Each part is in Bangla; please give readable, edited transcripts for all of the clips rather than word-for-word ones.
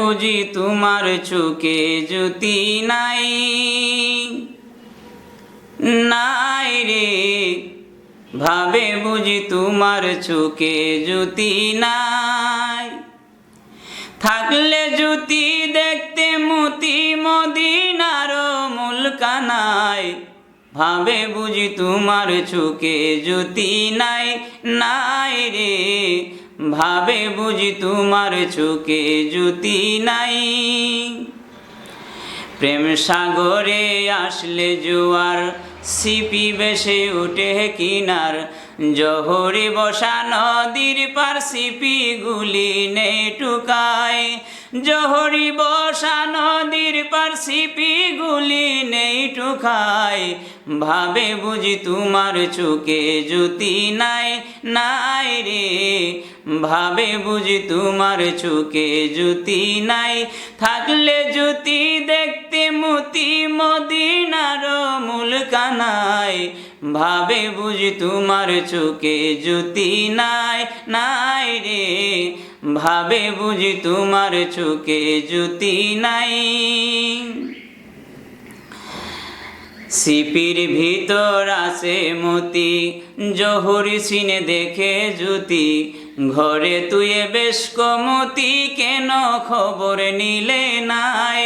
বুঝি তোমার চোখে জ্যোতি নাই, নাই রে ভাবে বুঝি তোমার চোখে জ্যোতি নাই। থাকলে জ্যোতি দেখতে মতি মদিনার মুলকানায়, ভাবে বুঝি তোমার চোখে জ্যোতি নাই, নাই রে ভাবে বুঝি তোমার চোখে জ্যোতি নাই। প্রেম সাগরে আসলে জোয়ার, সিপি বেশে উঠে কিনার, জহরি বসা নদীর পার সিপি গুলি নেই টুকায়, জহরি বসা নদীর পার সিপি গুলি নেই টুকায়, ভাবে বুঝি তোমার চোখে জ্যোতি নাই, নাই রে ভাবে বুঝি তোমার চোখে জ্যোতি নাই। থাকলে জ্যোতি দেখতে মতি মদিনার মুলকানায়, ভাবে বুঝি তোমার চোখে জ্যোতি নাই, নাই রে ভাবে বুঝি তোমার চোখে জ্যোতি নাই। সিপির ভিতর আছে মতি, জহরি সিনে দেখে জ্যোতি, ঘরে তুয়ে বেশ কমতি কেন খবর নিলে নাই,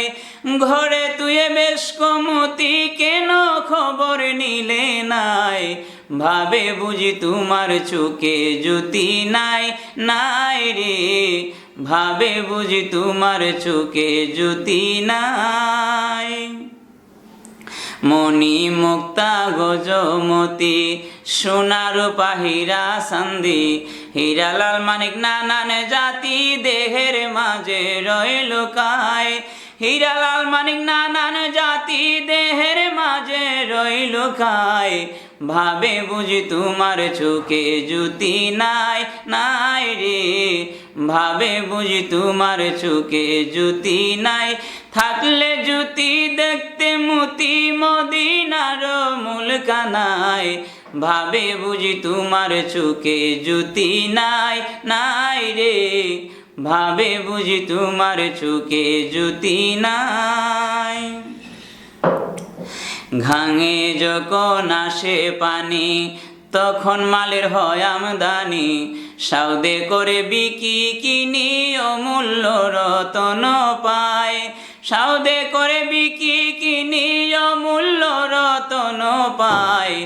ঘরে তুয়ে বেশ কমতি কেন খবর নিলে নাই, ভাবে বুঝি তোমার চোখে জ্যোতি নাই, নাই রে ভাবে বুঝি তোমার চোখে জ্যোতি নাই। মণি মুক্তা গজমতি সোনার পাহিরা সান্দি, হীরালাল মানিক নানান জাতি দেহের মাঝে রইল কায়, হীরালাল মানিক নানান জাতি দেহের মাঝে রইল কায়, ভাবে বুঝি তোমার চোখে জ্যোতি নাই, নাই রে ভাবে বুঝি তোমার চোখে জ্যোতি নাই। থাকলে জ্যোতি দেখতে মতি মদিনার মুলকানায়, ভাবে বুঝি তোমার চোখে জ্যোতি নাই, নাই রে ভাবে বুঝি তোমার চোখে জ্যোতি নাই। ঘাঙে যখন আসে পানি তখন মালের হয় আমদানি, সাউদে করে বিকি কিনি অমূল্য রতন পায়, সাউদে করে বিকি কিনি অমূল্য রতন পায়,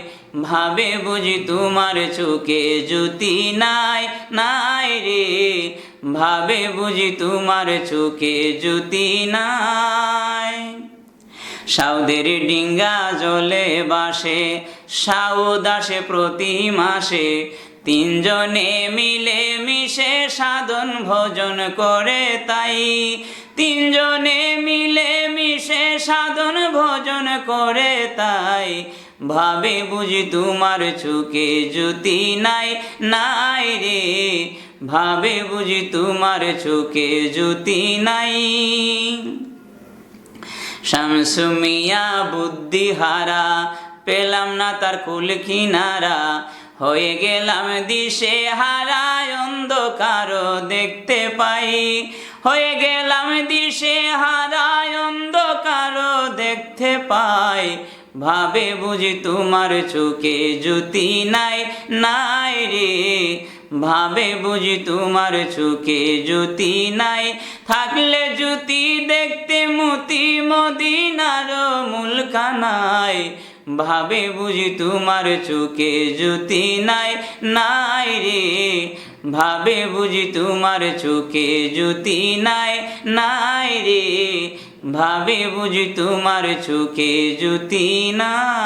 ভাবে বুঝি তোমার চোখে জ্যোতি নাই, নাই রে ভাবে বুঝি তোমার চোখে জ্যোতি নাই। সাউদের ডিঙ্গা জলে বাসে, সাউদ আসে প্রতি মাসে, তিনজনে মিলে মিশে সাধন ভোজন করে তাই, তিনজনে মিলে মিশে সাধন ভোজন করে তাই, ভাবে বুঝি তোমার চোখে জ্যোতি নাই, নাই রে ভাবে বুঝি তোমার চোখে জ্যোতি নাই। শামসু মিয়া বুদ্ধিহারা পেলাম না তার কুল কিনারা, হয়ে গেলাম দিশে হারা অন্ধকার দেখতে পাই, হয়ে গেলাম দিশে হারা অন্ধকার দেখতে পাই, ভাবে বুঝি তোমার চোখে জ্যোতি নাই, নাই রে ভাবে বুঝি তোমার চোখে জ্যোতি নাই। থাকলে জ্যোতি দেখতে মতি মদিনার মুলকানায়, ভাবে বুঝি তোমার চোখে জ্যোতি নাই, নাই রে ভাবে বুঝি তোমার চোখে জ্যোতি নাই, নাই রে ভাবে বুঝি তোমার চোখে জ্যোতি নাই।